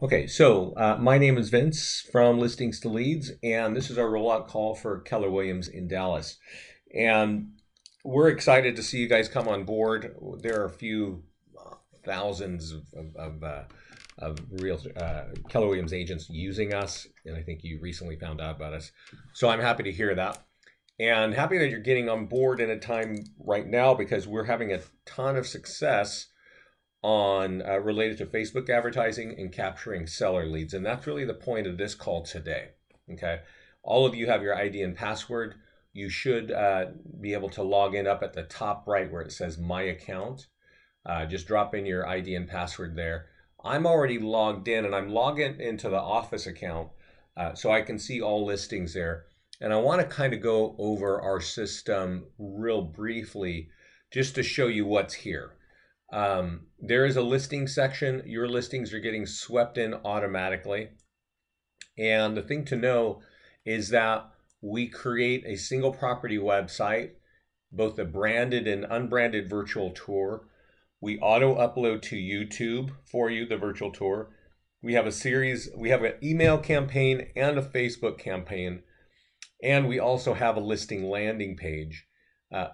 Okay, so my name is Vince from Listings to Leads, and this is our rollout call for Keller Williams in Dallas. And we're excited to see you guys come on board. There are a few thousands of real Keller Williams agents using us, and I think you recently found out about us. So I'm happy to hear that. And happy that you're getting on board in a time right now because we're having a ton of success on related to Facebook advertising and capturing seller leads. And that's really the point of this call today. Okay. All of you have your ID and password. You should be able to log in up at the top right where it says My Account. Just drop in your ID and password there. I'm already logged in and I'm logging into the office account so I can see all listings there. And I want to kind of go over our system real briefly just to show you what's here. There is a listing section. Your listings are getting swept in automatically. And the thing to know is that we create a single property website, both a branded and unbranded virtual tour. We auto upload to YouTube for you, the virtual tour. We have an email campaign and a Facebook campaign. And we also have a listing landing page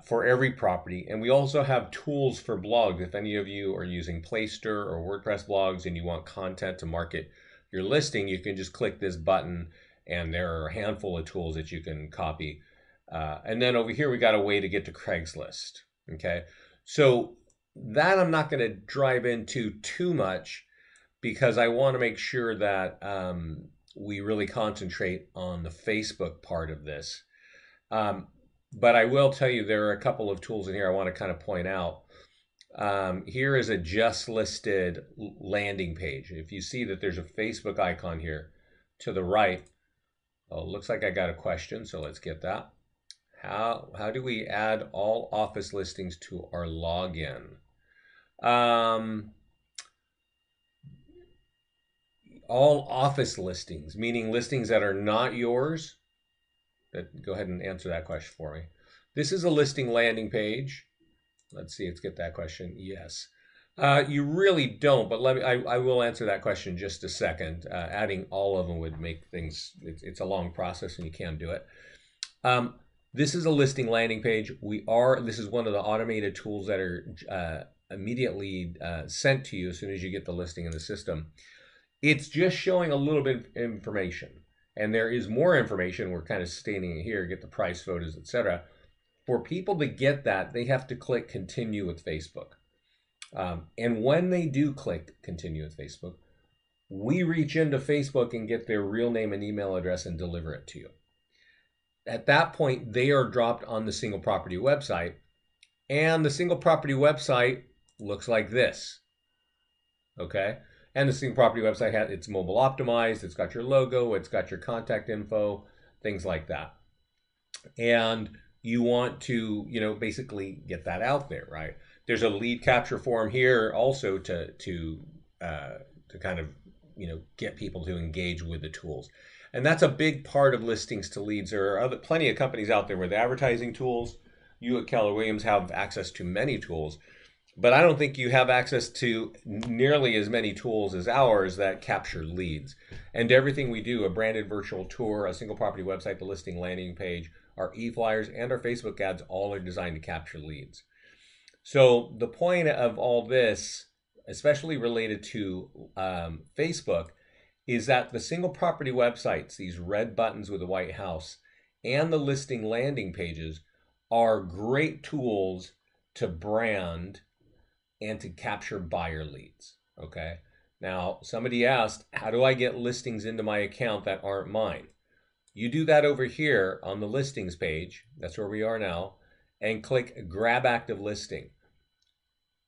for every property. And we also have tools for blogs. If any of you are using Playster or WordPress blogs and you want content to market your listing, you can just click this button and there are a handful of tools that you can copy. And then over here, we got a way to get to Craigslist. Okay. So that I'm not going to drive into too much because I want to make sure that we really concentrate on the Facebook part of this. But I will tell you there are a couple of tools in here I want to kind of point out. Here is a just listed landing page. If you see that there's a Facebook icon here to the right, oh, looks like I got a question, so let's get that. How do we add all office listings to our login? All office listings, meaning listings that are not yours. Go ahead and answer that question for me. This is a listing landing page. Let's see, let's get that question. Yes. You really don't, but I will answer that question in just a second. Adding all of them would make things, it's a long process and you can't do it. This is a listing landing page. This is one of the automated tools that are immediately sent to you as soon as you get the listing in the system. It's just showing a little bit of information. And there is more information. We're kind of stating it here, get the price, photos, etc. For people to get that, they have to click continue with Facebook. And when they do click continue with Facebook, we reach into Facebook and get their real name and email address and deliver it to you. At that point, they are dropped on the single property website. And the single property website looks like this. Okay? And the single property website it's mobile optimized. It's got your logo. It's got your contact info, things like that. And you want to, basically get that out there, right? There's a lead capture form here also to kind of, get people to engage with the tools. And that's a big part of listings to leads. There are plenty of companies out there with advertising tools. You at Keller Williams have access to many tools. But I don't think you have access to nearly as many tools as ours that capture leads. And everything we do, a branded virtual tour, a single property website, the listing landing page, our e-flyers, and our Facebook ads all are designed to capture leads. So the point of all this, especially related to Facebook, is that the single property websites, these red buttons with a white house, and the listing landing pages are great tools to brand and to capture buyer leads. Okay. Now, somebody asked, how do I get listings into my account that aren't mine? You do that over here on the listings page. That's where we are now. And click grab active listing.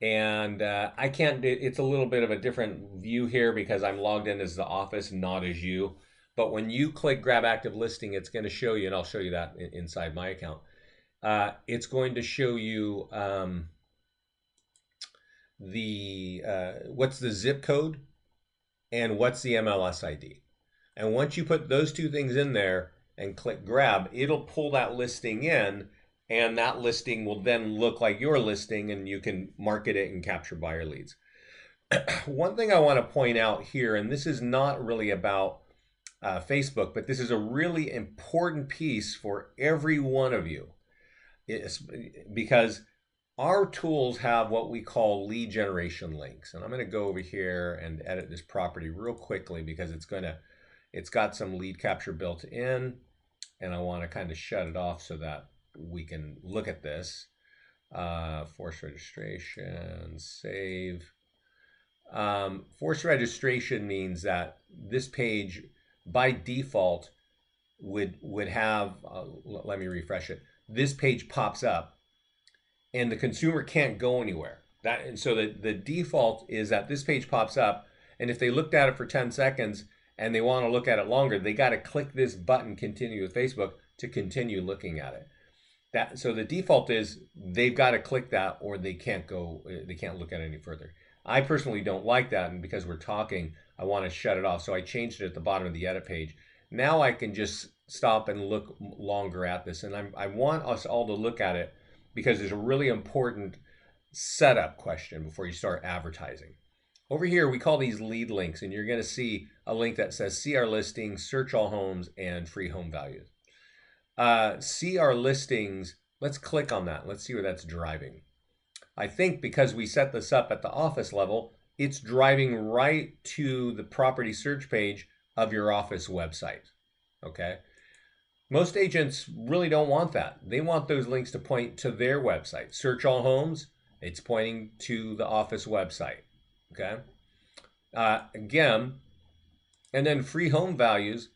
And I can't, it's a little bit of a different view here because I'm logged in as the office, not as you. But when you click grab active listing, it's going to show you, and I'll show you that inside my account. It's going to show you what's the zip code and what's the MLS ID. And once you put those two things in there and click grab, it'll pull that listing in, and that listing will then look like your listing and you can market it and capture buyer leads. one thing I want to point out here, and this is not really about Facebook, but this is a really important piece for every one of you. It's because our tools have what we call lead generation links. And I'm going to go over here and edit this property real quickly because it's got some lead capture built in, and I want to kind of shut it off so that we can look at this. Force registration, save. Force registration means that this page by default would have, let me refresh it. This page pops up and the consumer can't go anywhere. And so the default is that this page pops up, and if they looked at it for 10 seconds and they want to look at it longer, they got to click this button, continue with Facebook, to continue looking at it. So the default is they've got to click that or they can't look at it any further. I personally don't like that, and because we're talking, I want to shut it off. So I changed it at the bottom of the edit page. Now I can just stop and look longer at this, and I want us all to look at it because there's a really important setup question before you start advertising. Over here, we call these lead links, and you're going to see a link that says see our listings, search all homes, and free home values. See our listings, let's click on that. Let's see where that's driving. I think because we set this up at the office level, it's driving right to the property search page of your office website, okay? Most agents really don't want that. They want those links to point to their website. Search all homes, it's pointing to the office website, okay? Again, and then free home values,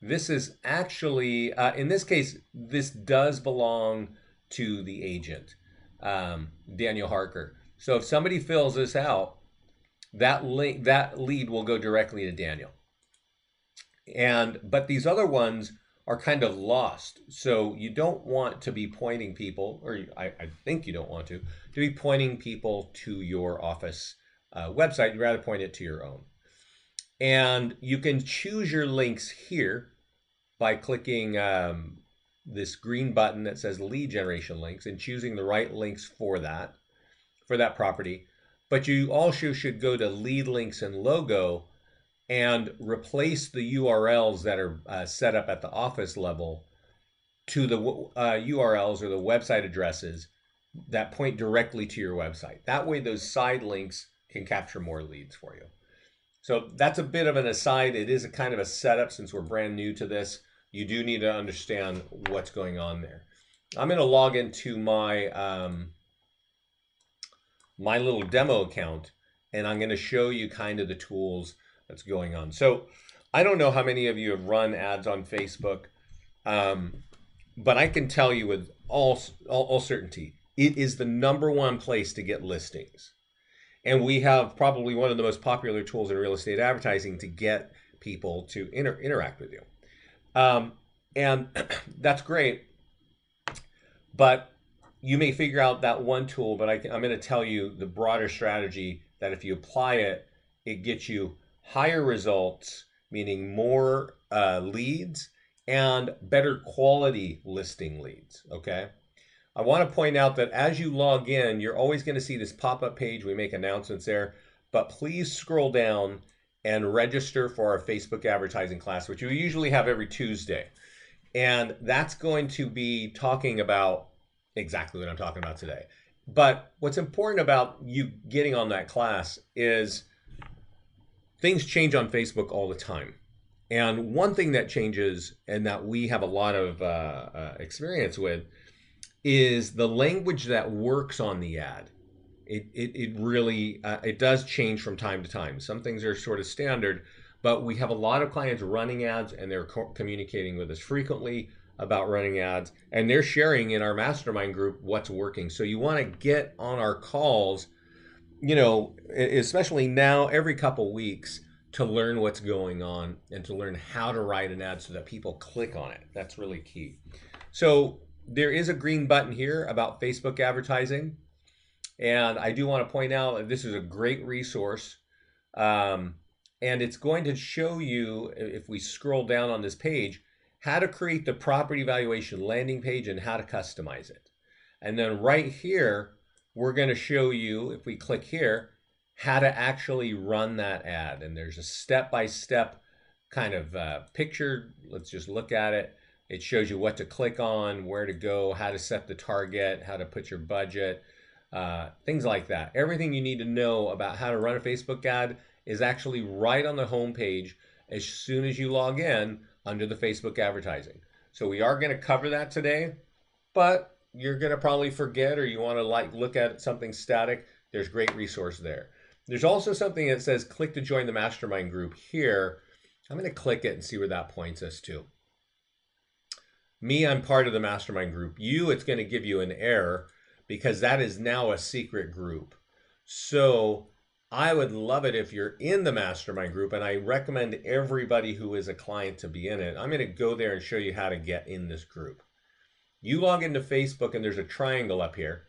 this is actually, in this case, this does belong to the agent, Daniel Harker. So if somebody fills this out, that lead will go directly to Daniel. But these other ones are kind of lost. So you don't want to be pointing people, or I think you don't want to be pointing people to your office website. You'd rather point it to your own. And you can choose your links here by clicking this green button that says lead generation links and choosing the right links for that property. But you also should go to lead links and logo and replace the URLs that are set up at the office level to the URLs or the website addresses that point directly to your website. That way those side links can capture more leads for you. So that's a bit of an aside. It is a kind of a setup since we're brand new to this. You do need to understand what's going on there. I'm going to log into my my little demo account, and I'm going to show you kind of the tools that's going on. So I don't know how many of you have run ads on Facebook, but I can tell you with all certainty, it is the #1 place to get listings. And we have probably one of the most popular tools in real estate advertising to get people to interact with you. And that's great, but you may figure out that one tool, but I'm going to tell you the broader strategy that if you apply it, it gets you higher results, meaning more leads and better quality listing leads, okay? I want to point out that as you log in, you're always going to see this pop-up page. We make announcements there, but please scroll down and register for our Facebook advertising class, which we usually have every Tuesday. And that's going to be talking about exactly what I'm talking about today. But what's important about you getting on that class is things change on Facebook all the time. And one thing that changes and that we have a lot of experience with is the language that works on the ad. It really, it does change from time to time. Some things are sort of standard, but we have a lot of clients running ads and they're communicating with us frequently about running ads, and they're sharing in our mastermind group what's working. So you want to get on our calls, you know, especially now every couple weeks, to learn what's going on and to learn how to write an ad so that people click on it. That's really key. So there is a green button here about Facebook advertising. And I do want to point out that this is a great resource. And it's going to show you, if we scroll down on this page, how to create the property valuation landing page and how to customize it. And then right here, we're going to show you, if we click here, how to actually run that ad. And there's a step-by-step kind of picture. Let's just look at it. It shows you what to click on, where to go, how to set the target, how to put your budget, things like that. Everything you need to know about how to run a Facebook ad is actually right on the home page as soon as you log in under the Facebook advertising. So we are going to cover that today, but you're going to probably forget, or you want to look at something static. There's great resource there. There's also something that says click to join the mastermind group here. I'm going to click it and see where that points us to. Me, I'm part of the mastermind group. You, it's going to give you an error because that is now a secret group. So I would love it if you're in the mastermind group, and I recommend everybody who is a client to be in it. I'm going to go there and show you how to get in this group. You log into Facebook and there's a triangle up here,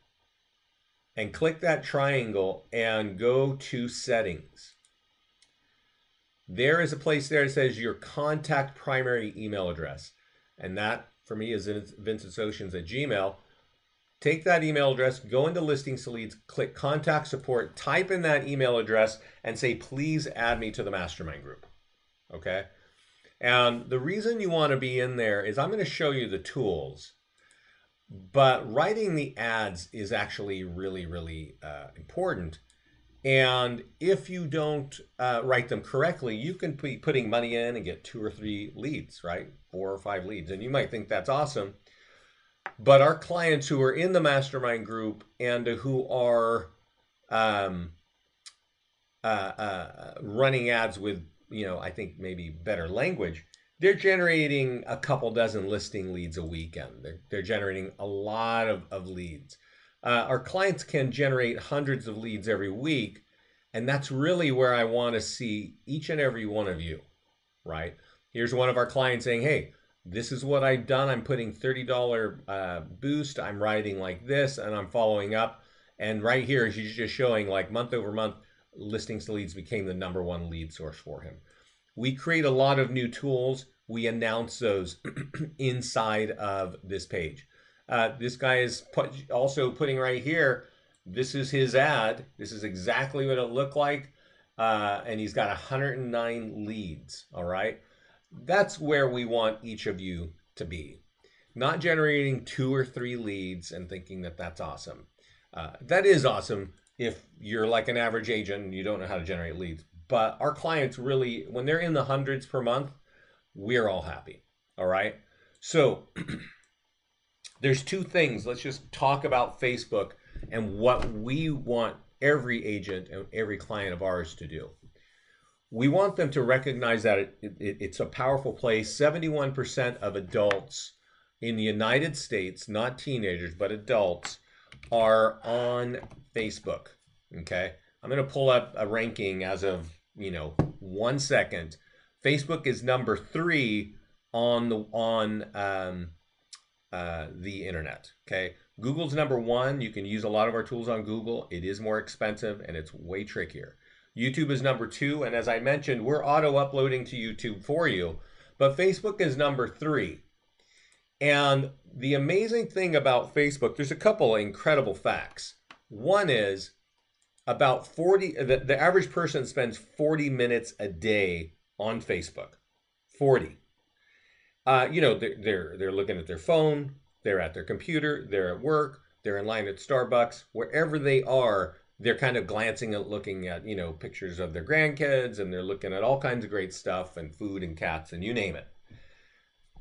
and click that triangle and go to settings. There is a place there that says your contact primary email address. And that for me is VincentSoceans at Gmail. Take that email address, go into listings leads, click contact support, type in that email address and say, please add me to the mastermind group. Okay. And the reason you want to be in there is I'm going to show you the tools. But writing the ads is actually really, really important. And if you don't write them correctly, you can be putting money in and get 2 or 3 leads, right? 4 or 5 leads. And you might think that's awesome. But our clients who are in the mastermind group and who are running ads with, I think maybe better language, they're generating a couple dozen listing leads a weekend. They're generating a lot of leads. Our clients can generate hundreds of leads every week, and that's really where I want to see each and every one of you, right? Here's one of our clients saying, hey, this is what I've done. I'm putting $30 boost. I'm writing like this, and I'm following up. And right here, she's just showing like month over month, listings to leads became the #1 lead source for him. We create a lot of new tools. We announce those inside of this page. This guy is also putting right here, this is his ad. This is exactly what it looked like. And he's got 109 leads, all right? That's where we want each of you to be. Not generating 2 or 3 leads and thinking that that's awesome. That is awesome if you're like an average agent and you don't know how to generate leads. But our clients really, when they're in the hundreds per month, we're all happy, all right? So there's 2 things. Let's just talk about Facebook and what we want every agent and every client of ours to do. We want them to recognize that it's a powerful place. 71% of adults in the United States, not teenagers, but adults, are on Facebook, okay? I'm going to pull up a ranking as of, 1 second. Facebook is number 3 on the internet, okay? Google's number 1. You can use a lot of our tools on Google. It is more expensive and it's way trickier. YouTube is number 2, and as I mentioned, we're auto-uploading to YouTube for you, but Facebook is number 3. And the amazing thing about Facebook, there's a couple of incredible facts. One is about the average person spends 40 minutes a day on Facebook. 40. They're looking at their phone, they're at their computer, they're at work, they're in line at Starbucks, wherever they are, they're kind of glancing at looking at, pictures of their grandkids, and they're looking at all kinds of great stuff and food and cats and you name it.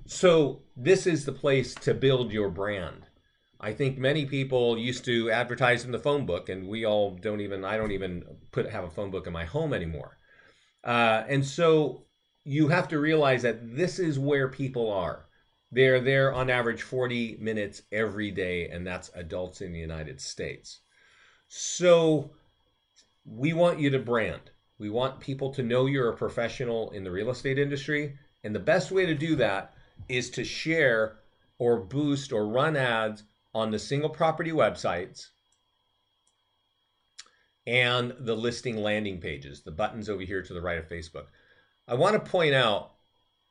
So this is the place to build your brand. I think many people used to advertise in the phone book, and I don't even have a phone book in my home anymore. And so you have to realize that this is where people are. They're there on average 40 minutes every day, and that's adults in the United States. So we want you to brand. We want people to know you're a professional in the real estate industry. And the best way to do that is to share or boost or run ads on the single property websites and the listing landing pages, the buttons over here to the right of Facebook. I want to point out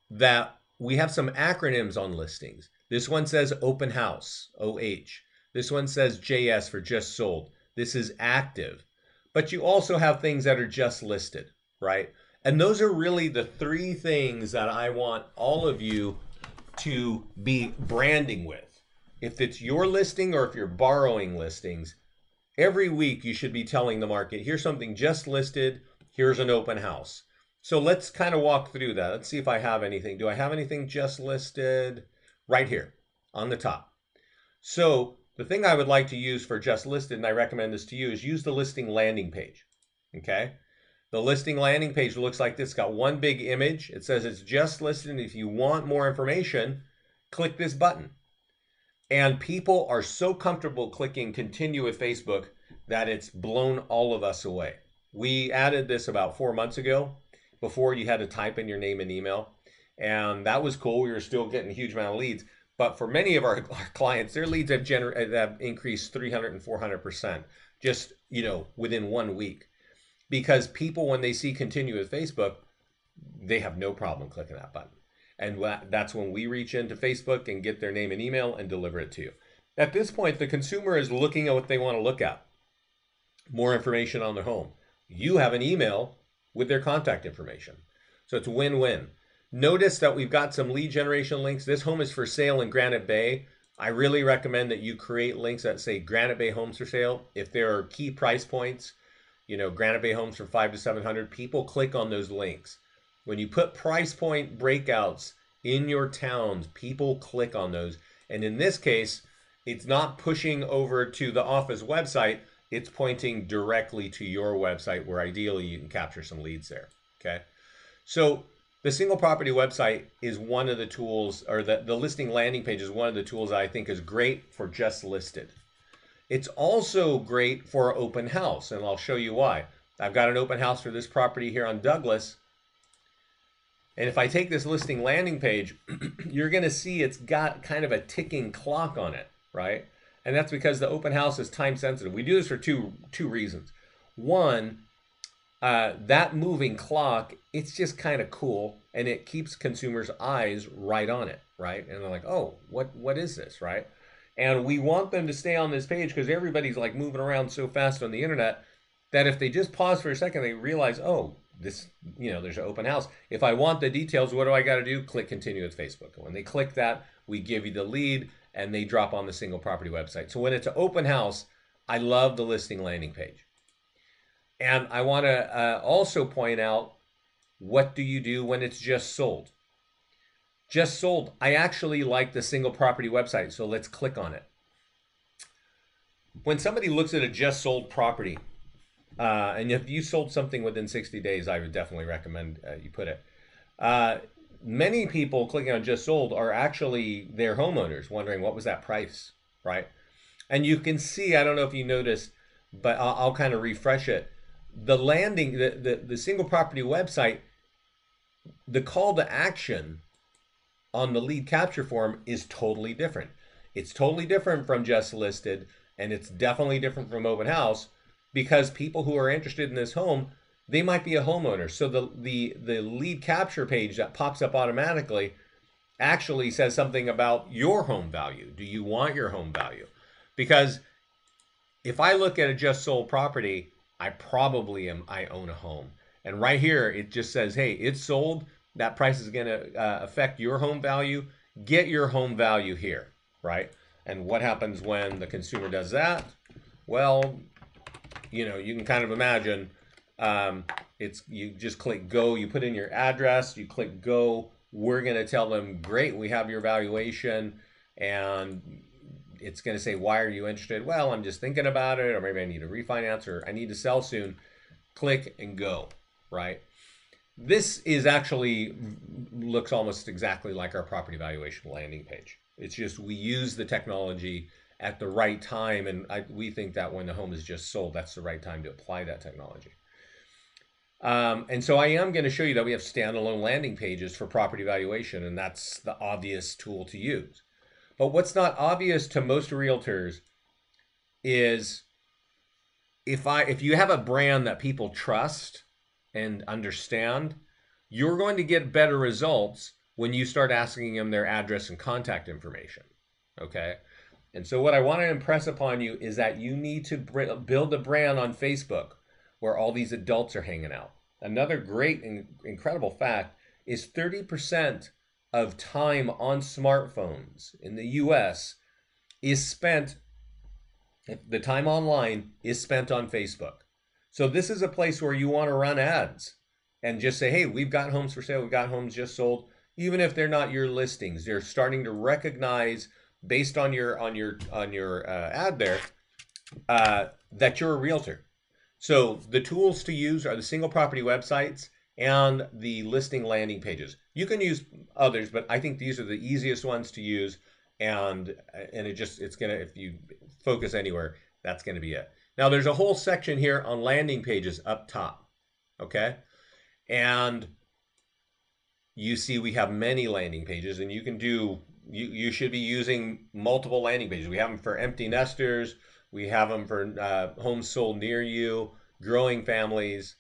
that we have some acronyms on listings. This one says open house, OH. This one says JS for just sold. This is active. but you also have things that are just listed, right? And those are really the three things that I want all of you to be branding with. If it's your listing or if you're borrowing listings, every week you should be telling the market, here's something just listed, here's an open house. So let's kind of walk through that. Let's see if I have anything. Do I have anything just listed? Right here on the top. So the thing I would like to use for just listed, and I recommend this to you, is use the listing landing page. Okay. The listing landing page looks like this. It's got one big image. It says it's just listed. And if you want more information, click this button. And people are so comfortable clicking continue with Facebook that it's blown all of us away. We added this about 4 months ago. Before, you had to type in your name and email. And that was cool. We were still getting a huge amount of leads. But for many of our clients, their leads have increased 300 and 400% just, within 1 week. Because people, when they see continue with Facebook, they have no problem clicking that button. And that's when we reach into Facebook and get their name and email and deliver it to you. At this point, the consumer is looking at what they want to look at. More information on their home. You have an email with their contact information. So it's win-win. Notice that we've got some lead generation links. This home is for sale in Granite Bay. I really recommend that you create links that say Granite Bay homes for sale. If there are key price points, Granite Bay homes from 500 to 700, people click on those links. When you put price point breakouts in your towns, people click on those. And in this case, it's not pushing over to the office website. It's pointing directly to your website where ideally you can capture some leads there. Okay. So the single property website is one of the tools, or the listing landing page is one of the tools I think is great for just listed. It's also great for open house, and I'll show you why. I've got an open house for this property here on Douglas. And if I take this listing landing page, you're going to see it's got kind of a ticking clock on it, right? And that's because the open house is time sensitive. We do this for two reasons. One, that moving clock, it's just kind of cool, and it keeps consumers' eyes right on it, right? And they're like, oh, what is this, right? And we want them to stay on this page because everybody's like moving around so fast on the internet that if they just pause for a second, they realize, oh, this, there's an open house. If I want the details, what do I got to do? Click continue with Facebook. And when they click that, we give you the lead and they drop on the single property website. So when it's an open house, I love the listing landing page. And I want to also point out, what do you do when it's just sold? Just sold, I actually like the single property website, so let's click on it. When somebody looks at a just sold property, and if you sold something within 60 days, I would definitely recommend you put it. Many people clicking on just sold are actually their homeowners wondering what was that price, right? And you can see, I don't know if you noticed, but I'll kind of refresh it. The landing, the single property website, the call to action on the lead capture form is totally different. It's totally different from just listed, and it's definitely different from open house because people who are interested in this home, they might be a homeowner. So the lead capture page that pops up automatically actually says something about your home value. Do you want your home value? Because if I look at a just sold property, I own a home. And right here, it just says, hey, it's sold. That price is going to affect your home value. Get your home value here, right? And what happens when the consumer does that? Well, you can kind of imagine you just click go, you put in your address, you click go. We're going to tell them, great, we have your valuation, and it's going to say, why are you interested? Well, I'm just thinking about it, or maybe I need to refinance, or I need to sell soon. Click and go, right? This is actually looks almost exactly like our property valuation landing page. It's just we use the technology at the right time, and we think that when the home is just sold, that's the right time to apply that technology. And so I am going to show you that we have standalone landing pages for property valuation, and that's the obvious tool to use. But what's not obvious to most realtors is if you have a brand that people trust and understand, you're going to get better results when you start asking them their address and contact information, okay? And so what I want to impress upon you is that you need to build a brand on Facebook where all these adults are hanging out. Another great and incredible fact is 30% of time on smartphones in the US is spent, the time online is spent on Facebook. So this is a place where you want to run ads and just say, hey, we've got homes for sale, we've got homes just sold. Even if they're not your listings, they're starting to recognize based on your ad there that you're a realtor. So the tools to use are the single property websites and the listing landing pages. You can use others, but I think these are the easiest ones to use. And it's gonna, if you focus anywhere, that's gonna be it. Now there's a whole section here on landing pages up top, okay? And you see we have many landing pages, and you can do, you should be using multiple landing pages. We have them for empty nesters, we have them for homes sold near you, growing families,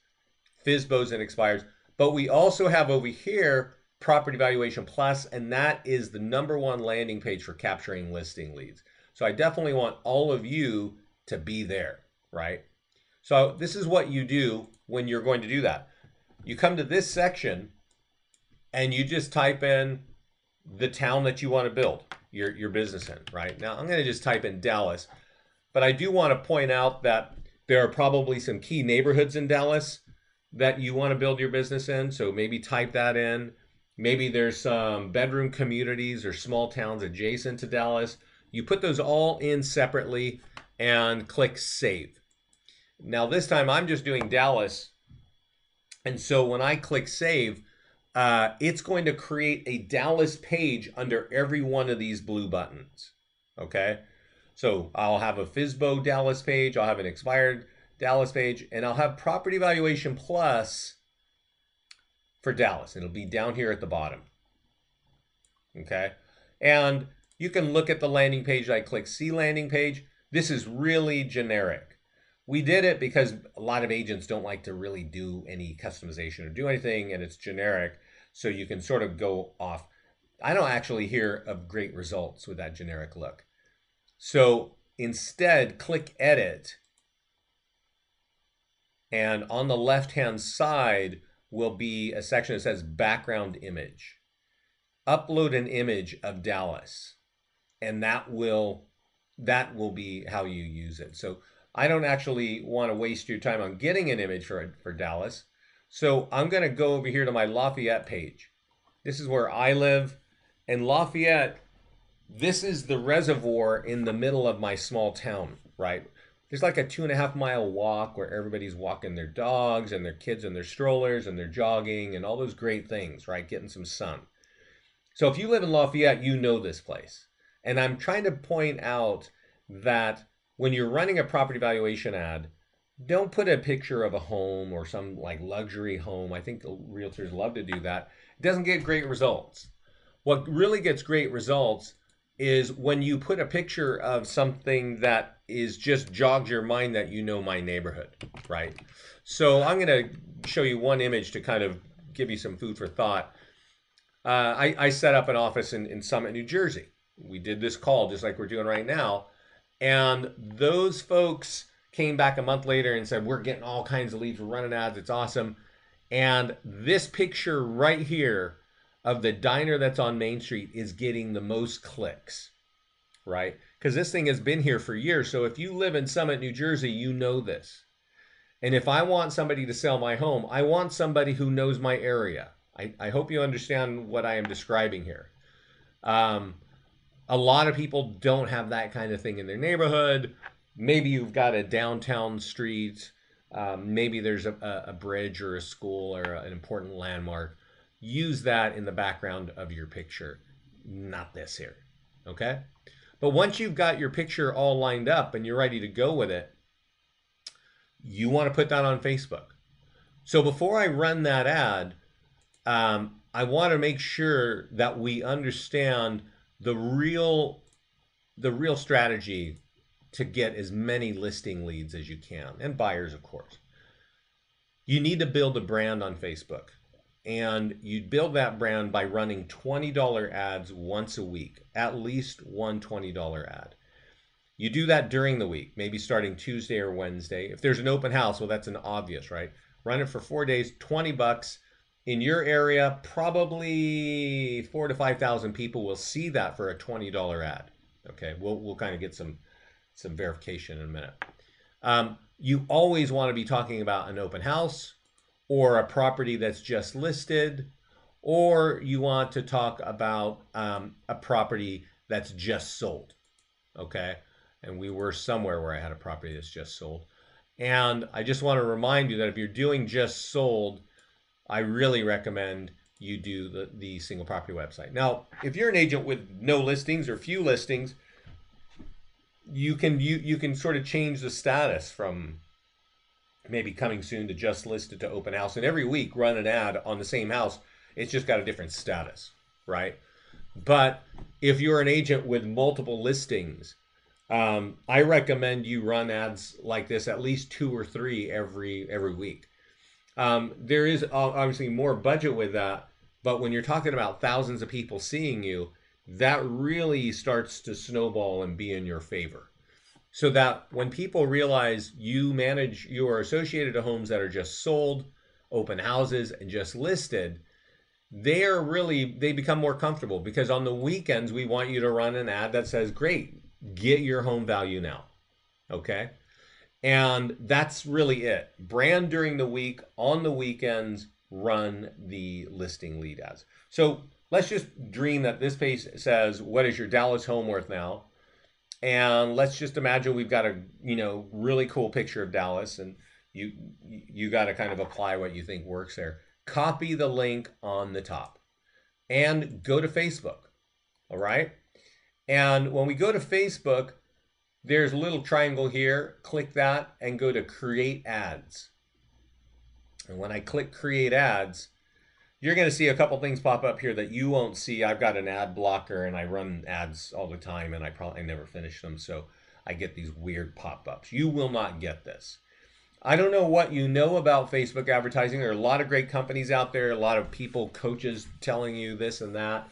FSBOs and expires. But we also have over here Property Valuation Plus, and that is the #1 landing page for capturing listing leads. So I definitely want all of you to be there, right? So this is what you do when you're going to do that. You come to this section and you just type in the town that you want to build your business in, right? Now I'm going to just type in Dallas, but I do want to point out that there are probably some key neighborhoods in Dallas that you want to build your business in. So maybe type that in. Maybe there's some bedroom communities or small towns adjacent to Dallas. You put those all in separately and click save. Now this time I'm just doing Dallas. And so when I click save, it's going to create a Dallas page under every one of these blue buttons, okay? So I'll have a FSBO Dallas page, I'll have an expired Dallas page, and I'll have Property Valuation Plus for Dallas. It'll be down here at the bottom, okay? And you can look at the landing page. I click See Landing Page. This is really generic. We did it because a lot of agents don't like to really do any customization or do anything, and it's generic, so you can sort of go off. I don't actually hear of great results with that generic look. So instead, click Edit, and on the left-hand side will be a section that says Background Image. Upload an image of Dallas, and that will be how you use it. So I don't actually want to waste your time on getting an image for Dallas. So I'm going to go over here to my Lafayette page. This is where I live. And Lafayette, this is the reservoir in the middle of my small town, right? There's like a 2.5-mile walk where everybody's walking their dogs and their kids in their strollers and they're jogging and all those great things, right? Getting some sun. So if you live in Lafayette, you know this place. And I'm trying to point out that when you're running a property valuation ad, don't put a picture of a home or some like luxury home. I think the realtors love to do that. It doesn't get great results. What really gets great results is when you put a picture of something that is just jogs your mind that you know my neighborhood, right? So I'm going to show you one image to kind of give you some food for thought. I set up an office in Summit, New Jersey. We did this call just like we're doing right now. And those folks came back a month later and said, we're getting all kinds of leads, we're running ads, it's awesome. And this picture right here of the diner that's on Main Street is getting the most clicks, right? Because this thing has been here for years. So if you live in Summit, New Jersey, you know this. And if I want somebody to sell my home, I want somebody who knows my area. I hope you understand what I am describing here. A lot of people don't have that kind of thing in their neighborhood. Maybe you've got a downtown street. Maybe there's a bridge or a school or an important landmark. Use that in the background of your picture, not this here, okay? But once you've got your picture all lined up and you're ready to go with it, you want to put that on Facebook. So before I run that ad, I want to make sure that we understand the real strategy to get as many listing leads as you can, and buyers, of course. You need to build a brand on Facebook, and you build that brand by running $20 ads once a week, at least one $20 ad. You do that during the week, maybe starting Tuesday or Wednesday. If there's an open house, well, that's an obvious, right? Run it for 4 days, $20. In your area, probably 4 to 5,000 people will see that for a $20 ad. Okay, we'll kind of get some verification in a minute. You always want to be talking about an open house or a property that's just listed, or you want to talk about a property that's just sold. Okay, and we were somewhere where I had a property that's just sold. And I just want to remind you that if you're doing just sold, I really recommend you do the single property website. Now, if you're an agent with no listings or few listings, you can sort of change the status from maybe coming soon to just listed to open house, and every week run an ad on the same house. It's just got a different status, right? But if you're an agent with multiple listings, I recommend you run ads like this, at least 2 or 3 every week. There is obviously more budget with that, but when you're talking about thousands of people seeing you, that really starts to snowball and be in your favor. So that when people realize you manage your associated homes that are just sold, open houses, and just listed, they become more comfortable, because on the weekends we want you to run an ad that says, great, get your home value now. Okay? And that's really it. Brand during the week, on the weekends, run the listing lead ads. So let's just dream that this page says, what is your Dallas home worth now? And let's just imagine we've got a really cool picture of Dallas, and you got to kind of apply what you think works there. Copy the link on the top and go to Facebook. All right. And when we go to Facebook, there's a little triangle here. Click that and go to create ads. And when I click create ads, you're going to see a couple things pop up here that you won't see. I've got an ad blocker and I run ads all the time, and I never finish them. So I get these weird pop-ups. You will not get this. I don't know what you know about Facebook advertising. There are a lot of great companies out there, a lot of people, coaches telling you this and that.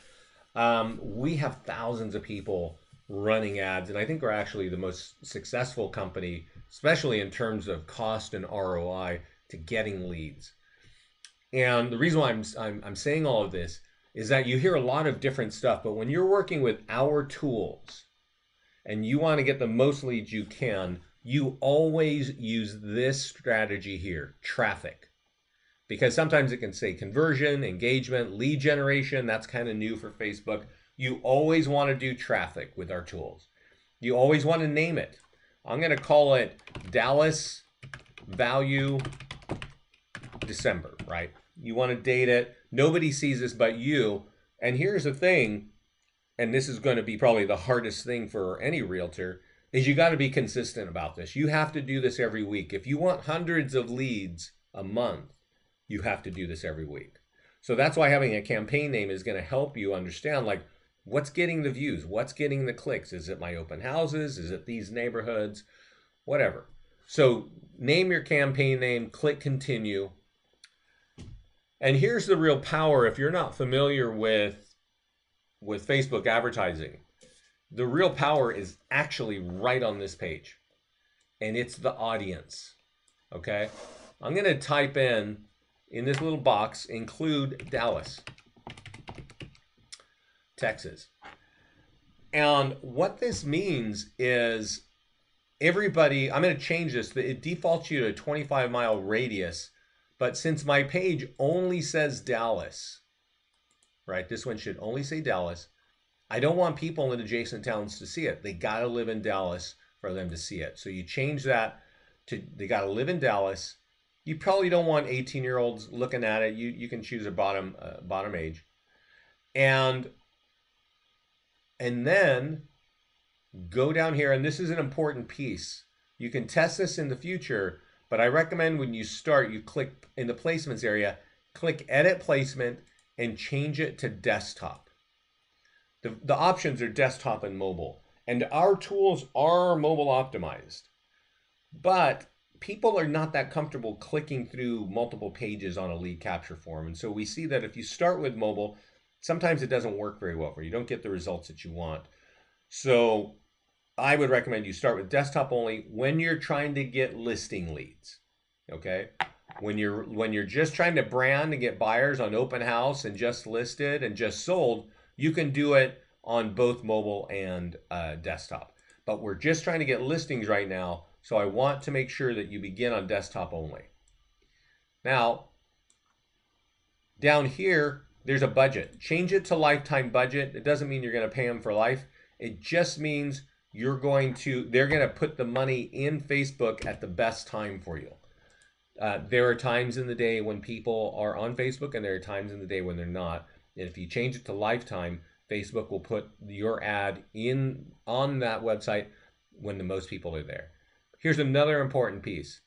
We have thousands of people running ads, and I think we're actually the most successful company, especially in terms of cost and ROI to getting leads. And the reason why I'm saying all of this is that you hear a lot of different stuff, but when you're working with our tools and you want to get the most leads you can, you always use this strategy here, traffic. Because sometimes it can say conversion, engagement, lead generation. That's kind of new for Facebook. You always want to do traffic with our tools. You always want to name it. I'm going to call it Dallas Value December, right? You want to date it. Nobody sees this but you. And here's the thing, and this is going to be probably the hardest thing for any realtor, is you got to be consistent about this. You have to do this every week. If you want hundreds of leads a month, you have to do this every week. So that's why having a campaign name is going to help you understand, like, what's getting the views? What's getting the clicks? Is it my open houses? Is it these neighborhoods? Whatever. So name your campaign name, click continue. And here's the real power if you're not familiar with Facebook advertising. The real power is actually right on this page, and it's the audience. Okay, I'm going to type in this little box, include Dallas, Texas. And what this means is everybody, I'm going to change this. It defaults you to a 25-mile radius, but since my page only says Dallas, right? This one should only say Dallas. I don't want people in adjacent towns to see it. They got to live in Dallas for them to see it. So you change that to they got to live in Dallas. You probably don't want 18-year-olds looking at it. You can choose a bottom age. And then go down here, and this is an important piece. You can test this in the future, but I recommend when you start, you click in the placements area, click edit placement and change it to desktop. The options are desktop and mobile, and our tools are mobile optimized, but people are not that comfortable clicking through multiple pages on a lead capture form. And so we see that if you start with mobile, sometimes it doesn't work very well for you. You don't get the results that you want. So I would recommend you start with desktop only when you're trying to get listing leads. Okay? When you're just trying to brand and get buyers on open house and just listed and just sold, you can do it on both mobile and desktop. But we're just trying to get listings right now, so I want to make sure that you begin on desktop only. Now, down here, there's a budget. Change it to lifetime budget. It doesn't mean you're going to pay them for life. It just means they're going to put the money in Facebook at the best time for you. There are times in the day when people are on Facebook, and there are times in the day when they're not. And if you change it to lifetime, Facebook will put your ad in on that website when the most people are there. Here's another important piece.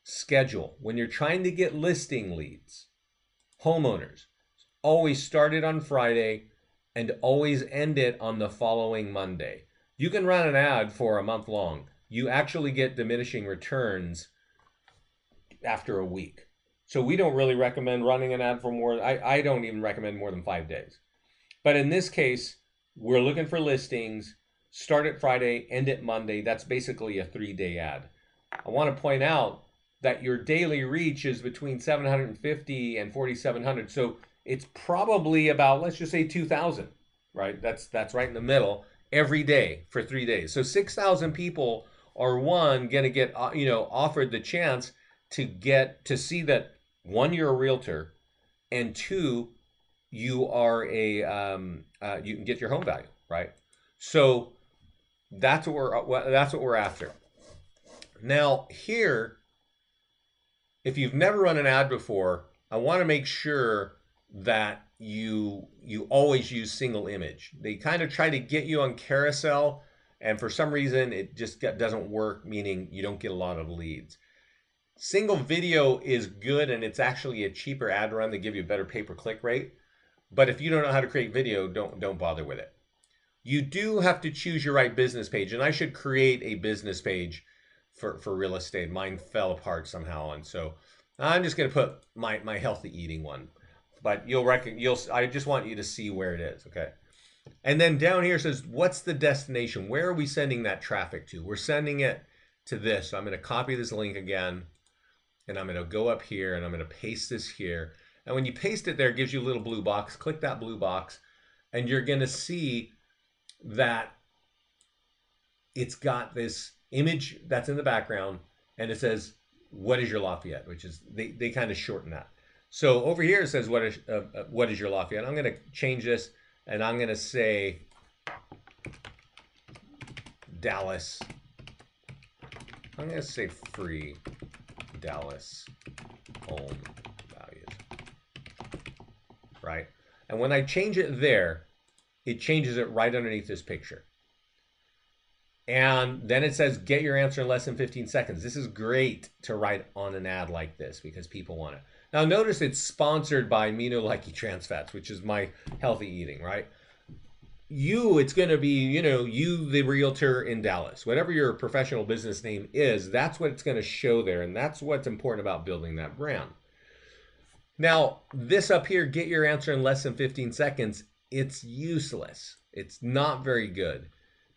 Schedule. When you're trying to get listing leads, homeowners, always start it on Friday and always end it on the following Monday. You can run an ad for a month long. You actually get diminishing returns after a week. So we don't really recommend running an ad for more. I don't even recommend more than 5 days. But in this case, we're looking for listings. Start it Friday, end it Monday. That's basically a 3-day ad. I want to point out that your daily reach is between 750 and 4,700. So it's probably about, let's just say 2,000, right? That's right in the middle every day for 3 days. So 6,000 people are going to get offered the chance to see that, one, you're a realtor, and two, you are you can get your home value, right? So that's what we're after. Now here, if you've never run an ad before, I want to make sure that you always use single image. They kind of try to get you on carousel, and for some reason it just doesn't work, meaning you don't get a lot of leads. Single video is good, and it's actually a cheaper ad run. They give you a better pay-per-click rate. But if you don't know how to create video, don't bother with it. You do have to choose your right business page, and I should create a business page for real estate. Mine fell apart somehow, and so I'm just going to put my healthy eating one. But I just want you to see where it is, okay? And then down here says, what's the destination? Where are we sending that traffic to? We're sending it to this. So I'm going to copy this link again, and I'm going to go up here, and I'm going to paste this here. And when you paste it there, it gives you a little blue box. Click that blue box, and you're going to see that it's got this image that's in the background, and it says, what is your Lafayette? Which is, they kind of shorten that. So over here it says, what is your Lafayette? I'm going to change this, and I'm going to say Dallas. I'm going to say free Dallas home values. Right? And when I change it there, it changes it right underneath this picture. And then it says, get your answer in less than 15 seconds. This is great to write on an ad like this because people want it. Now notice it's sponsored by Amino Likey Trans Fats, which is my healthy eating, right? It's going to be, you, the realtor in Dallas. Whatever your professional business name is, that's what it's going to show there. And that's what's important about building that brand. Now, this up here, get your answer in less than 15 seconds, it's useless. It's not very good.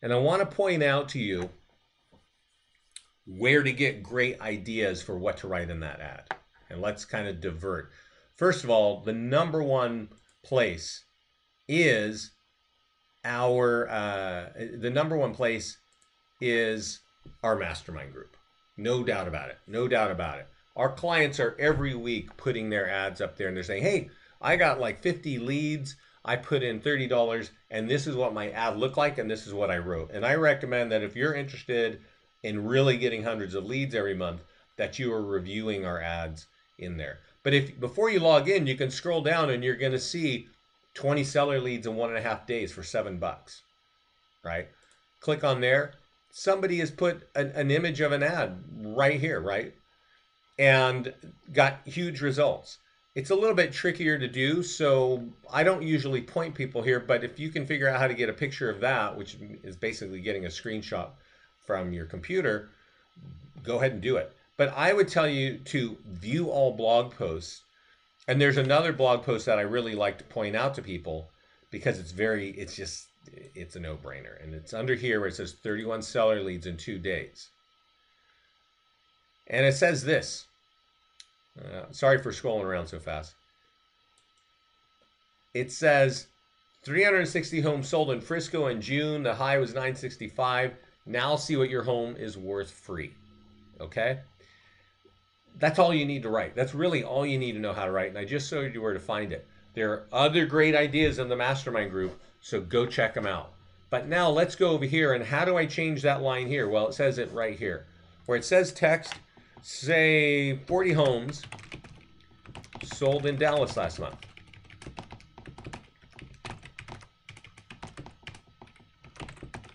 And I want to point out to you where to get great ideas for what to write in that ad. And let's kind of divert. First of all, the number one place is our mastermind group. No doubt about it. No doubt about it. Our clients are every week putting their ads up there, and they're saying, hey, I got like 50 leads. I put in $30, and this is what my ad looked like, and this is what I wrote. And I recommend that if you're interested in really getting hundreds of leads every month, that you are reviewing our ads in there. But before you log in, you can scroll down, and you're going to see 20 seller leads in 1.5 days for $7, right? Click on there. Somebody has put an image of an ad right here, right? And got huge results. It's a little bit trickier to do, so I don't usually point people here, but if you can figure out how to get a picture of that, which is basically getting a screenshot from your computer, go ahead and do it. But I would tell you to view all blog posts. And there's another blog post that I really like to point out to people because it's it's a no-brainer. And it's under here where it says 31 seller leads in 2 days. And it says this. Sorry for scrolling around so fast. It says 360 homes sold in Frisco in June. The high was 965. Now see what your home is worth free. Okay? That's all you need to write. That's really all you need to know how to write. And I just showed you where to find it. There are other great ideas in the mastermind group, so go check them out. But now let's go over here, and how do I change that line here? Well, it says it right here. Where it says text, say 40 homes sold in Dallas last month.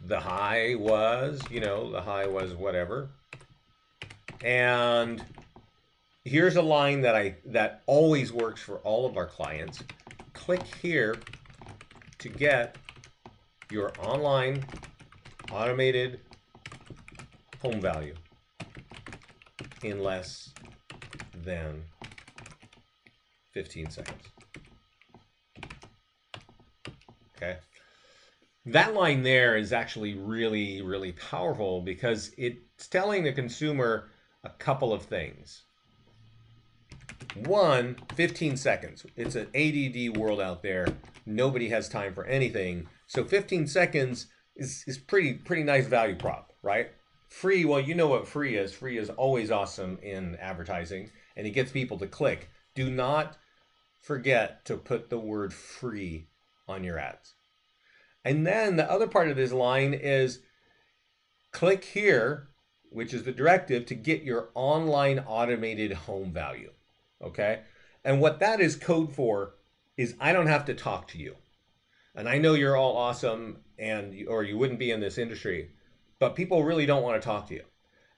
The high was, the high was whatever. And here's a line that always works for all of our clients. Click here to get your online automated home value in less than 15 seconds. Okay. That line there is actually really, really powerful because it's telling the consumer a couple of things. One, 15 seconds. It's an ADD world out there. Nobody has time for anything. So 15 seconds is pretty nice value prop, right? Free, well, you know what free is. Free is always awesome in advertising, and it gets people to click. Do not forget to put the word free on your ads. And then the other part of this line is click here, which is the directive to get your online automated home value. Okay? And what that is code for is I don't have to talk to you. And I know you're all awesome or you wouldn't be in this industry, but people really don't want to talk to you.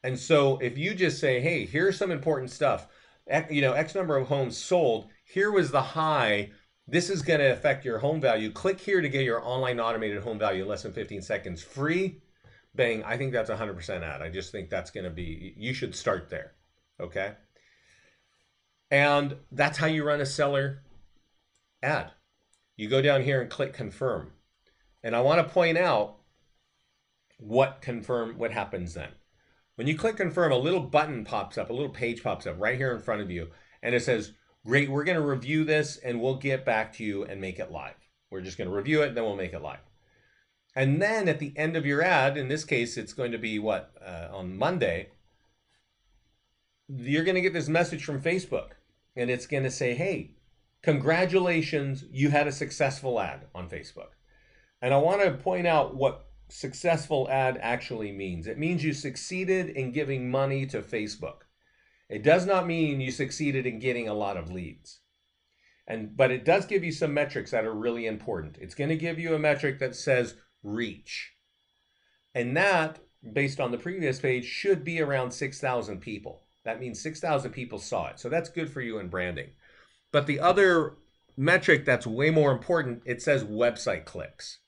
And so if you just say, hey, here's some important stuff, X number of homes sold, here was the high, this is going to affect your home value. Click here to get your online automated home value in less than 15 seconds free. Bang, I think that's 100% ad. I just think that's going to be, you should start there. Okay? And that's how you run a seller ad. You go down here and click confirm. And I want to point out what happens then. When you click confirm, a little button pops up, a little page pops up right here in front of you. And it says, great, we're going to review this and we'll get back to you and make it live. We're just going to review it and then we'll make it live. And then at the end of your ad, in this case, it's going to be on Monday, you're going to get this message from Facebook. And it's going to say, hey, congratulations, you had a successful ad on Facebook. And I want to point out what successful ad actually means. It means you succeeded in giving money to Facebook. It does not mean you succeeded in getting a lot of leads. But it does give you some metrics that are really important. It's going to give you a metric that says reach. And that, based on the previous page, should be around 6,000 people. That means 6,000 people saw it. So that's good for you in branding. But the other metric that's way more important, it says website clicks.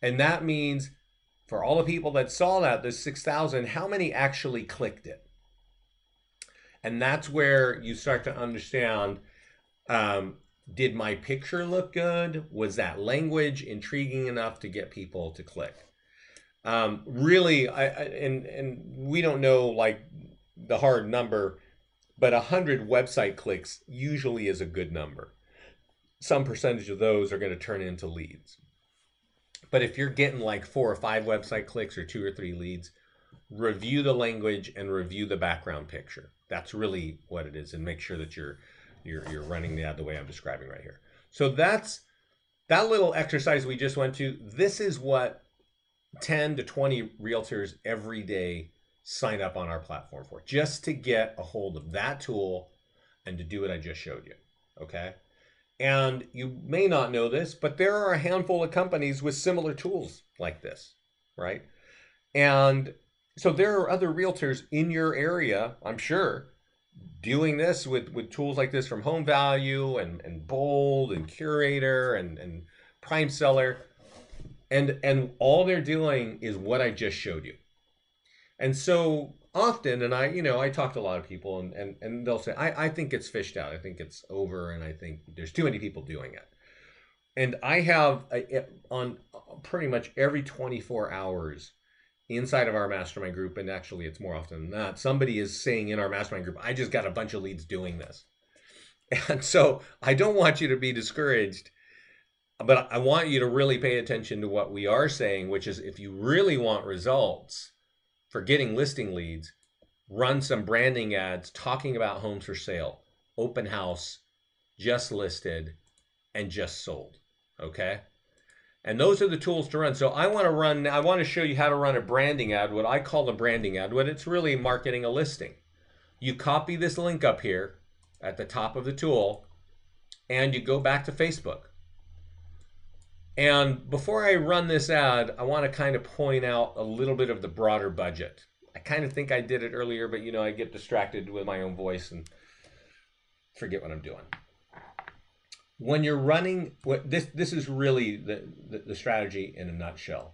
And that means for all the people that saw that, there's 6,000, how many actually clicked it? And that's where you start to understand, did my picture look good? Was that language intriguing enough to get people to click? Really, and we don't know like the hard number, but 100 website clicks usually is a good number. Some percentage of those are going to turn into leads. But if you're getting like 4 or 5 website clicks or 2 or 3 leads, review the language and review the background picture. That's really what it is, and make sure that you're running the ad the way I'm describing right here. So that's that little exercise we just went to. This is what 10 to 20 realtors every day sign up on our platform for, just to get a hold of that tool and to do what I just showed you. Okay? And you may not know this, but there are a handful of companies with similar tools like this, right? And so there are other realtors in your area, I'm sure, doing this with tools like this from Home Value and Bold and Curator and Prime Seller. And all they're doing is what I just showed you. And so often, and I talk to a lot of people and they'll say, I think it's fished out. I think it's over. And I think there's too many people doing it. And I have on pretty much every 24 hours inside of our mastermind group, and actually it's more often than not, somebody is saying in our mastermind group, I just got a bunch of leads doing this. And so I don't want you to be discouraged, but I want you to really pay attention to what we are saying, which is if you really want results for getting listing leads, run some branding ads talking about homes for sale, open house, just listed, and just sold. Okay? And those are the tools to run. So I want to show you how to run a branding ad, what I call a branding ad, what it's really marketing a listing. You copy this link up here at the top of the tool, and you go back to Facebook. And before I run this ad, I want to kind of point out a little bit of the broader budget. I kind of think I did it earlier, but I get distracted with my own voice and forget what I'm doing. When you're running, this is really the strategy in a nutshell.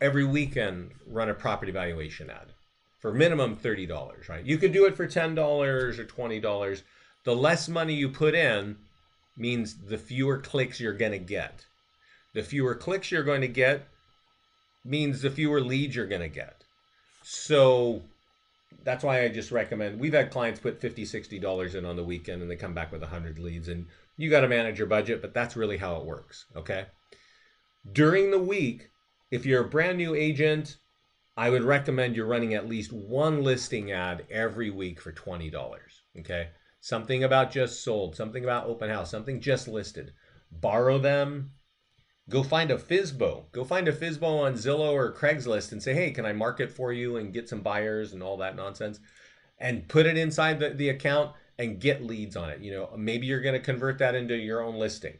Every weekend, run a property valuation ad for minimum $30, right? You could do it for $10 or $20. The less money you put in means the fewer clicks you're going to get. The fewer clicks you're going to get means the fewer leads you're going to get. So that's why I just recommend, we've had clients put $50, $60 in on the weekend and they come back with 100 leads, and you got to manage your budget, but that's really how it works. Okay. During the week, if you're a brand new agent, I would recommend you're running at least one listing ad every week for $20. Okay. Something about just sold, something about open house, something just listed. Borrow them. Go find a FSBO. Go find a FSBO on Zillow or Craigslist and say, hey, can I market for you and get some buyers and all that nonsense? And put it inside the account and get leads on it. Maybe you're going to convert that into your own listing.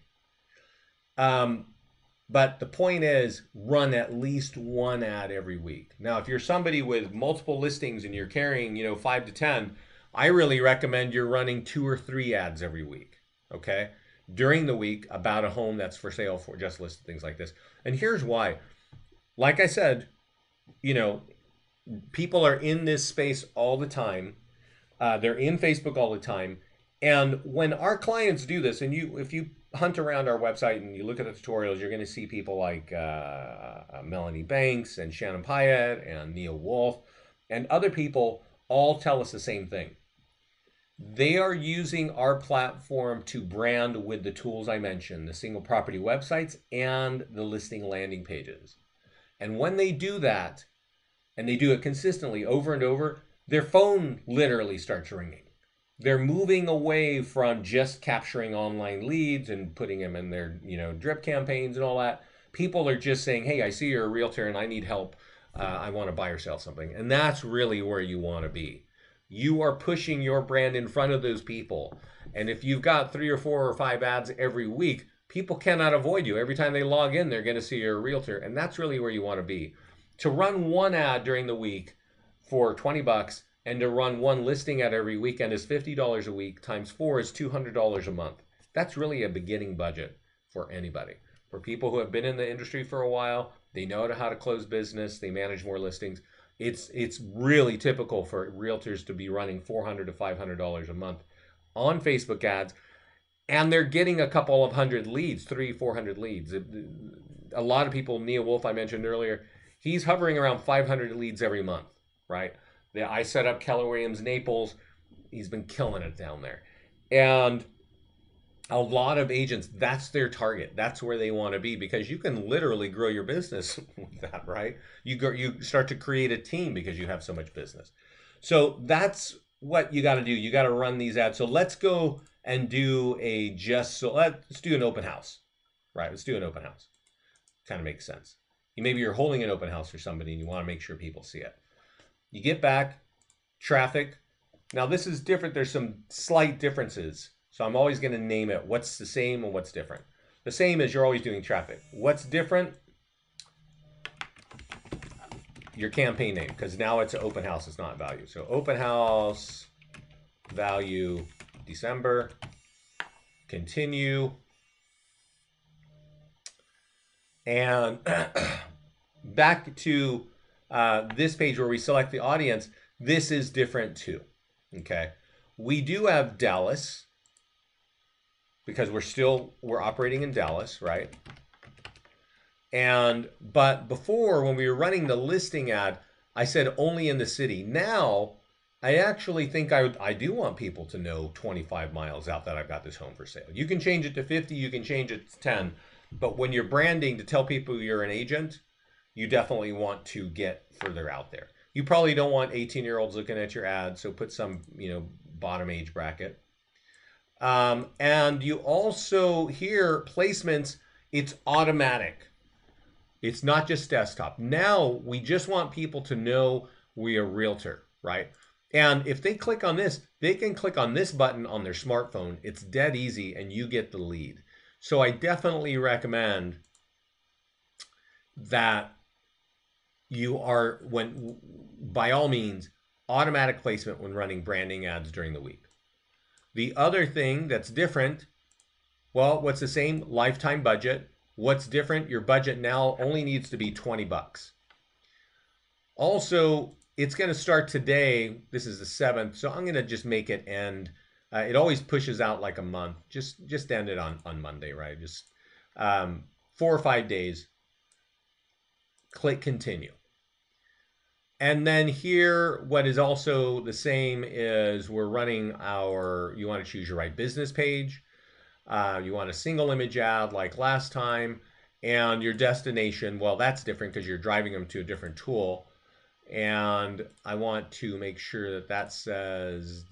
But the point is, run at least one ad every week. Now, if you're somebody with multiple listings and you're carrying, 5 to 10, I really recommend you're running 2 or 3 ads every week. Okay. During the week about a home that's for sale, for just listed, things like this. And here's why. Like I said, people are in this space all the time. They're in Facebook all the time. And when our clients do this, and if you hunt around our website and you look at the tutorials, you're going to see people like Melanie Banks and Shannon Pyatt and Neil Wolf and other people all tell us the same thing. They are using our platform to brand with the tools I mentioned, the single property websites and the listing landing pages. And when they do that, and they do it consistently over and over, their phone literally starts ringing. They're moving away from just capturing online leads and putting them in their, drip campaigns and all that. People are just saying, hey, I see you're a realtor and I need help. I want to buy or sell something. And that's really where you want to be. You are pushing your brand in front of those people. And if you've got 3 or 4 or 5 ads every week, people cannot avoid you. Every time they log in, they're going to see you're a realtor. And that's really where you want to be. To run one ad during the week for $20 and to run one listing ad every weekend is $50 a week, times 4 is $200 a month. That's really a beginning budget for anybody. For people who have been in the industry for a while, they know how to close business, they manage more listings. It's really typical for realtors to be running $400 to $500 a month on Facebook ads, and they're getting a couple of hundred leads, 300-400 leads. A lot of people, Neil Wolf, I mentioned earlier, he's hovering around 500 leads every month, right? I set up Keller Williams Naples. He's been killing it down there. And a lot of agents, that's their target. That's where they want to be, because you can literally grow your business with that, right? You start to create a team because you have so much business. So that's what you got to do. You got to run these ads. So let's go and do let's do an open house, right? Let's do an open house. Kind of makes sense. Maybe you're holding an open house for somebody and you want to make sure people see it. You get back, traffic. Now this is different. There's some slight differences. So I'm always going to name it what's the same and what's different. The same is you're always doing traffic. What's different? Your campaign name, because now it's an open house, it's not value. So open house, value, December, continue. And back to this page where we select the audience, this is different too, okay? We do have Dallas, because we're operating in Dallas, right? But before, when we were running the listing ad, I said only in the city. Now I actually think I do want people to know 25 miles out that I've got this home for sale. You can change it to 50, you can change it to 10, but when you're branding to tell people you're an agent, you definitely want to get further out there. You probably don't want 18-year-olds looking at your ad, so put some, bottom age bracket. And you also, here, placements, it's automatic. It's not just desktop. Now we just want people to know we're a realtor, right? And if they click on this, they can click on this button on their smartphone. It's dead easy and you get the lead. So I definitely recommend that you are, by all means, automatic placement when running branding ads during the week. The other thing that's different, well, what's the same? Lifetime budget. What's different? Your budget now only needs to be 20 bucks. Also, it's going to start today. This is the 7th, so I'm going to just make it end. It always pushes out like a month. Just end it on Monday, right? Just 4 or 5 days. Click continue. And then here, what is also the same is we're running you want to choose your right business page. You want a single image ad like last time, and your destination, well, that's different because you're driving them to a different tool. And I want to make sure that says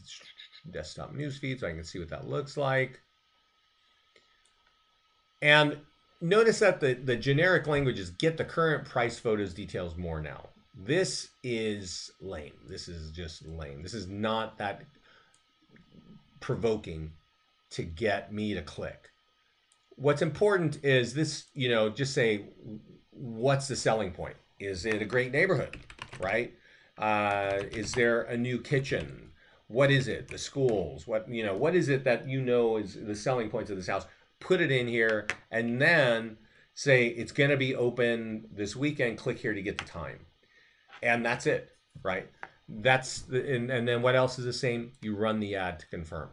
desktop newsfeed so I can see what that looks like. And notice that the generic language is get the current price, photos, details, more now. This is lame. This is just lame. This is not that provoking to get me to click. What's important is this, just say, what's the selling point? Is it a great neighborhood, right? Is there a new kitchen? What is it? The schools? What is it that is the selling points of this house? Put it in here and then say it's going to be open this weekend. Click here to get the time. And that's it, right? And then what else is the same? You run the ad to confirm.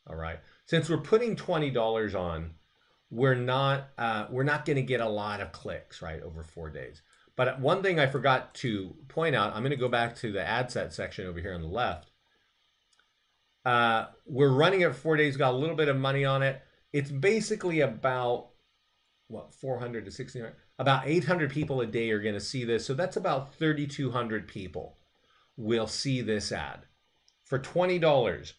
All right. Since we're putting $20 on, we're not going to get a lot of clicks, right, over 4 days. But one thing I forgot to point out, I'm going to go back to the ad set section over here on the left. We're running it for 4 days, got a little bit of money on it. It's basically about, 400 to 1,600? About 800 people a day are going to see this. So that's about 3,200 people will see this ad. For $20,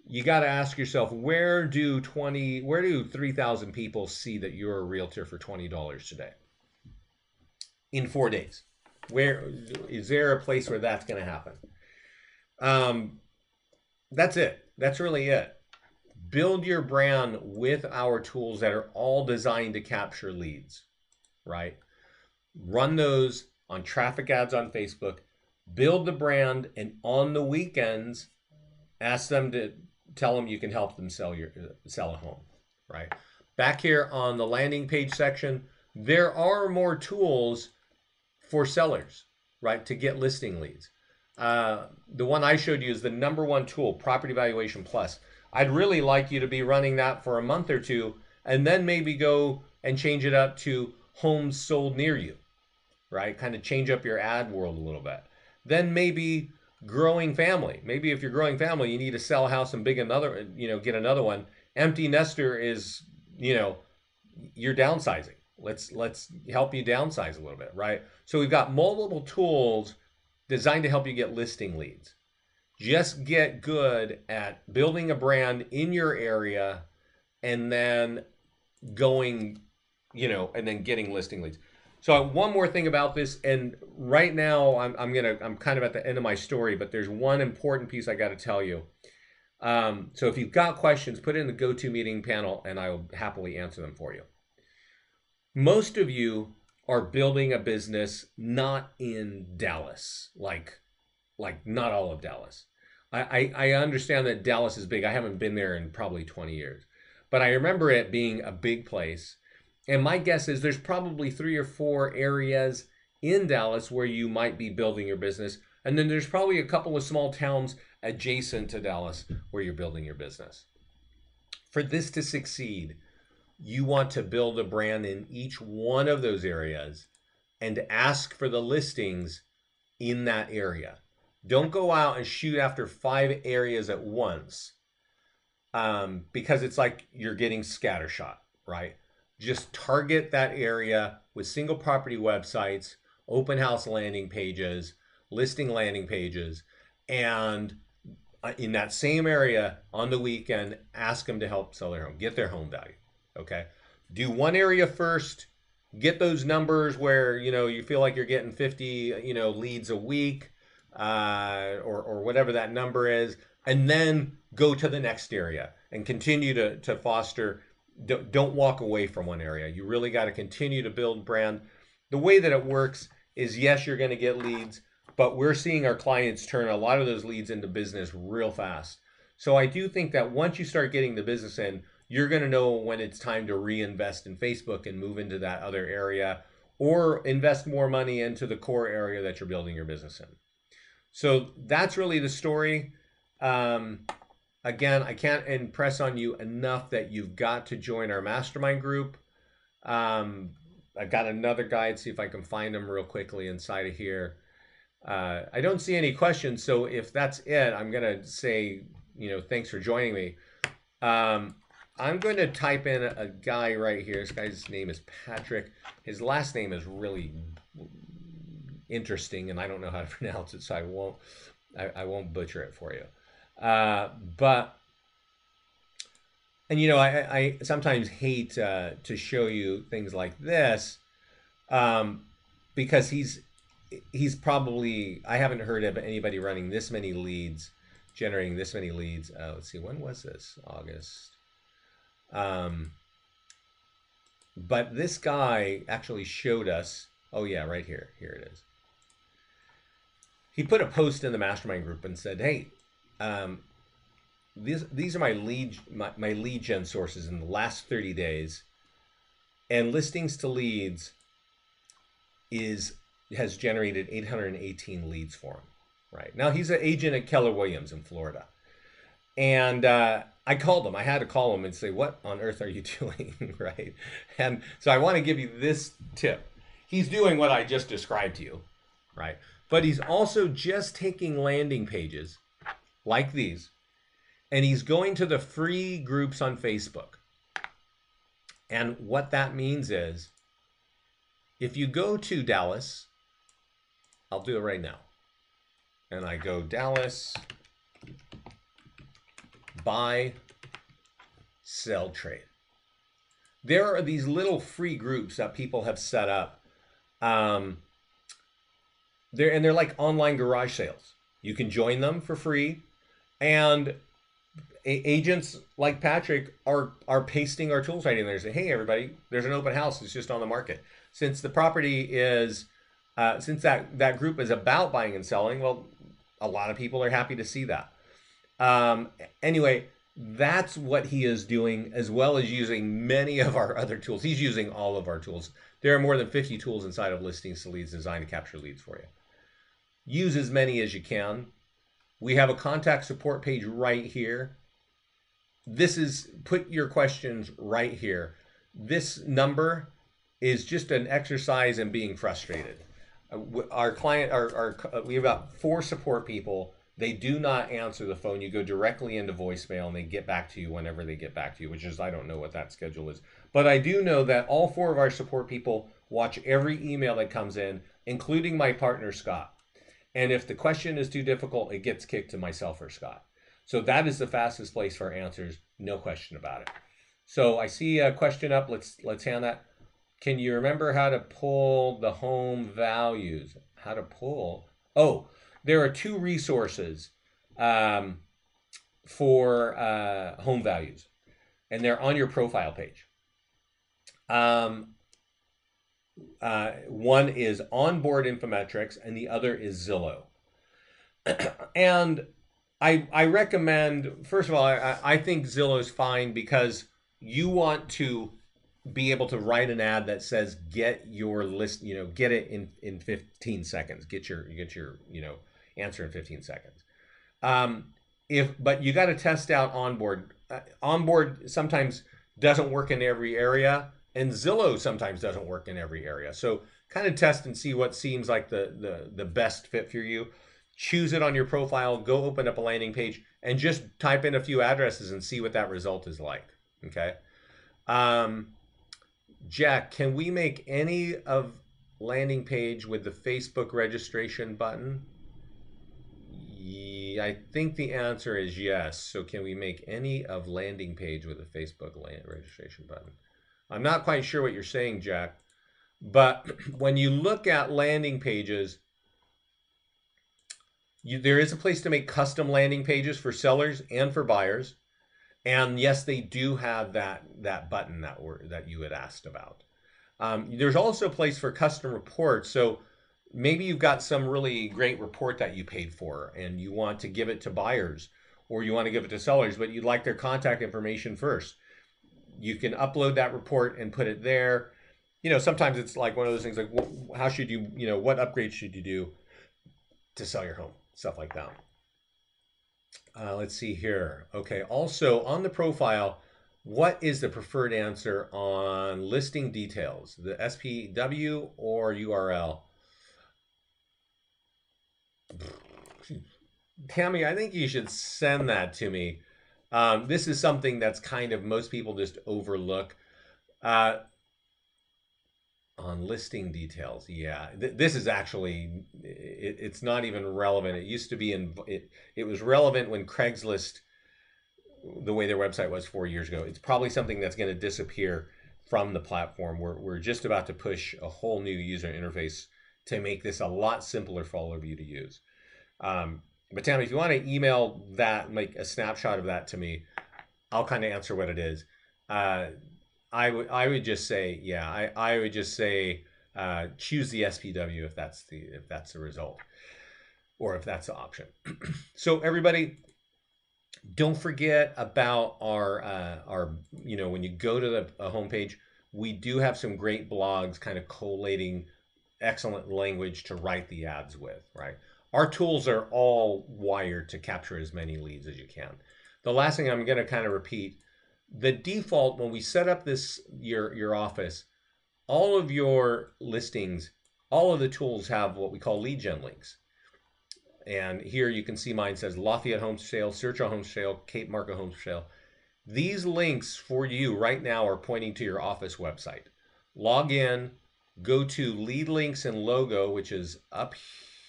you got to ask yourself, where do 3,000 people see that you're a realtor for $20 today? In 4 days. Where is there a place where that's going to happen? That's it. That's really it. Build your brand with our tools that are all designed to capture leads, right? Run those on traffic ads on Facebook, build the brand, and on the weekends, tell them you can help them sell a home, right? Back here on the landing page section, there are more tools for sellers, right, to get listing leads. The one I showed you is the #1 tool, Property Valuation Plus. I'd really like you to be running that for a month or two, and then maybe go and change it up to homes sold near you, right? Kind of change up your ad world a little bit. Then maybe growing family. Maybe if you're growing family, you need to sell a house and get another one. Empty nester is, you're downsizing. Let's help you downsize a little bit, right? So we've got multiple tools designed to help you get listing leads. Just get good at building a brand in your area and then going, and then getting listing leads. So one more thing about this, and right now I'm kind of at the end of my story, but there's one important piece I got to tell you. So if you've got questions, put it in the GoToMeeting panel and I will happily answer them for you. Most of you are building a business not in Dallas, like not all of Dallas. I understand that Dallas is big. I haven't been there in probably 20 years, but I remember it being a big place. And my guess is there's probably 3 or 4 areas in Dallas where you might be building your business. And then there's probably a couple of small towns adjacent to Dallas where you're building your business. For this to succeed, you want to build a brand in each one of those areas and ask for the listings in that area. Don't go out and shoot after 5 areas at once, because it's like you're getting scattershot, right? Just target that area with single property websites, open house landing pages, listing landing pages, and in that same area on the weekend, ask them to help sell their home, get their home value. Okay. Do one area first, get those numbers where, you feel like you're getting 50, leads a week, or whatever that number is, and then go to the next area and continue to foster. Don't walk away from one area. You really got to continue to build brand. The way that it works is, yes, you're going to get leads, but we're seeing our clients turn a lot of those leads into business real fast. So I do think that once you start getting the business in, you're going to know when it's time to reinvest in Facebook and move into that other area, or invest more money into the core area that you're building your business in. So that's really the story. Again, I can't impress on you enough that you've got to join our mastermind group. I've got another guide, see if I can find them real quickly inside of here. I don't see any questions, so if that's it, I'm going to say, thanks for joining me. I'm going to type in a guy right here. This guy's name is Patrick. His last name is really interesting, and I don't know how to pronounce it, so I won't butcher it for you. But I sometimes hate to show you things like this, because he's probably, I haven't heard of anybody running this many leads, generating this many leads. Let's see, when was this? August. But this guy actually showed us, oh yeah, right here. Here it is. He put a post in the mastermind group and said, hey, these are my lead gen sources in the last 30 days, and listings to leads has generated 818 leads for him. Right now, he's an agent at Keller Williams in Florida, and I called him. I had to call him and say, what on earth are you doing? Right? And so I want to give you this tip. He's doing what I just described to you, right? But he's also just taking landing pages like these, and he's going to the free groups on Facebook. And what that means is, if you go to Dallas, I'll do it right now. And I go Dallas, buy, sell, trade. There are these little free groups that people have set up. They're like online garage sales. You can join them for free, and agents like Patrick are pasting our tools right in there. Say, hey everybody, there's an open house. It's just on the market. Since the property is, since that group is about buying and selling, well, a lot of people are happy to see that. Anyway, that's what he is doing, as well as using many of our other tools. He's using all of our tools. There are more than 50 tools inside of Listings to Leads designed to capture leads for you. Use as many as you can. We have a contact support page right here. This is, put your questions right here. This number is just an exercise in being frustrated. Our client, we have about 4 support people. They do not answer the phone. You go directly into voicemail and they get back to you whenever they get back to you, which is, I don't know what that schedule is. But I do know that all 4 of our support people watch every email that comes in, including my partner, Scott. And if the question is too difficult, it gets kicked to myself or Scott. So that is the fastest place for answers, no question about it. So I see a question up. Let's hand that. Can you remember how to pull the home values? How to pull? Oh, there are 2 resources for home values, and they're on your profile page. One is Onboard Infometrics, and the other is Zillow. And I recommend, first of all, I think Zillow is fine, because you want to be able to write an ad that says, get your list, get it in 15 seconds, get your answer in 15 seconds. But you got to test out Onboard Onboard sometimes doesn't work in every area, and Zillow sometimes doesn't work in every area. So kind of test and see what seems like the best fit for you. Choose it on your profile, go open up a landing page, and just type in a few addresses and see what that result is like. Okay. Jack, can we make any of landing page with the Facebook registration button? I think the answer is yes. So can we make any of landing page with a Facebook registration button? I'm not quite sure what you're saying, Jack, but when you look at landing pages, there is a place to make custom landing pages for sellers and for buyers. And yes, they do have that button that you had asked about. There's also a place for custom reports. So maybe you've got some really great report that you paid for and you want to give it to buyers or you want to give it to sellers, but you'd like their contact information first. You can upload that report and put it there. Sometimes it's like one of those things like, how should you, what upgrades should you do to sell your home? Stuff like that. Let's see here. Okay. Also on the profile, what is the preferred answer on listing details? The SPW or URL? Tammy, I think you should send that to me. This is something that's kind of most people just overlook. On listing details, yeah. This is actually, it's not even relevant. It used to be it was relevant when Craigslist, the way their website was 4 years ago. It's probably something that's going to disappear from the platform. We're just about to push a whole new user interface to make this a lot simpler for all of you to use. But Tammy, if you want to email that, make a snapshot of that to me, I'll kind of answer what it is. I would just say, yeah, I would just say choose the SPW if that's the result, or if that's the option. So everybody, don't forget about our when you go to the homepage, we do have some great blogs kind of collating excellent language to write the ads with, right? Our tools are all wired to capture as many leads as you can. The last thing I'm going to kind of repeat, the default when we set up your office, all of your listings, all of the tools have what we call lead gen links. And here you can see mine says Lafayette Home Sale, Search Home Sale, Cape Marco Home Sale. These links for you right now are pointing to your office website. Log in, go to lead links and logo, which is up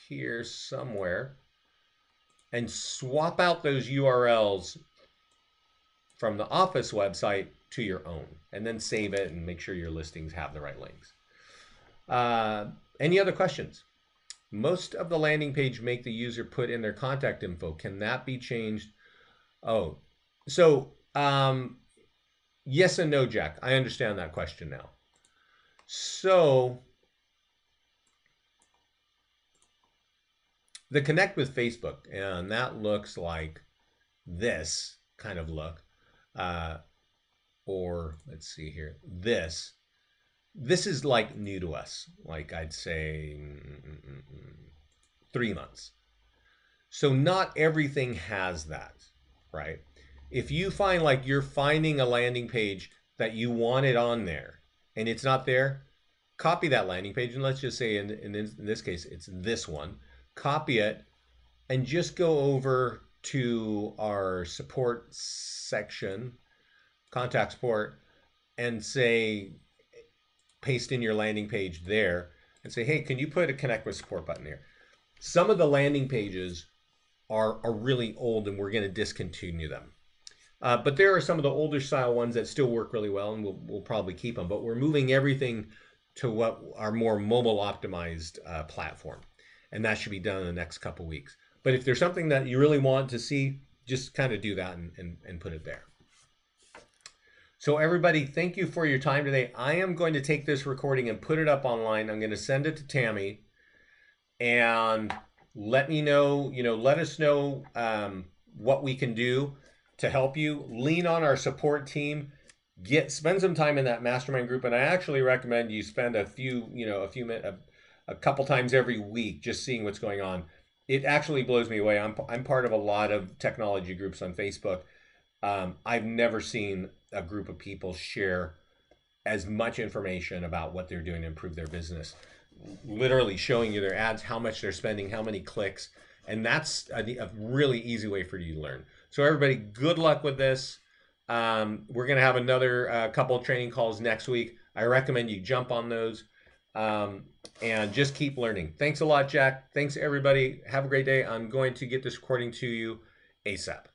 here somewhere, and swap out those URLs from the office website to your own, and then save it and make sure your listings have the right links. Any other questions? Most of the landing page make the user put in their contact info. Can that be changed? Oh, so yes and no, Jack. I understand that question now. So the connect with Facebook, and that looks like this kind of look. Or let's see here, this is like new to us, like I'd say 3 months. So not everything has that, right? If you find like you're finding a landing page that you wanted on there and it's not there, copy that landing page, and let's just say in this case it's this one, copy it and just go over to our support section, contact support, and say, paste in your landing page there and say, hey, can you put a connect with support button here? Some of the landing pages are really old and we're going to discontinue them. But there are some of the older style ones that still work really well, and we'll probably keep them, but we're moving everything to what our more mobile optimized platform. And that should be done in the next couple weeks. But if there's something that you really want to see, just kind of do that and put it there. So everybody, thank you for your time today. I am going to take this recording and put it up online. I'm going to send it to Tammy and let me know, let us know what we can do to help you. Lean on our support team. Spend some time in that mastermind group. And I actually recommend you spend a couple times every week just seeing what's going on. It actually blows me away. I'm part of a lot of technology groups on Facebook. I've never seen a group of people share as much information about what they're doing to improve their business. Literally showing you their ads, how much they're spending, how many clicks. And that's a really easy way for you to learn. So, everybody, good luck with this. We're going to have another couple of training calls next week. I recommend you jump on those um, and just keep learning. Thanks a lot, Jack. Thanks, everybody. Have a great day. I'm going to get this recording to you ASAP.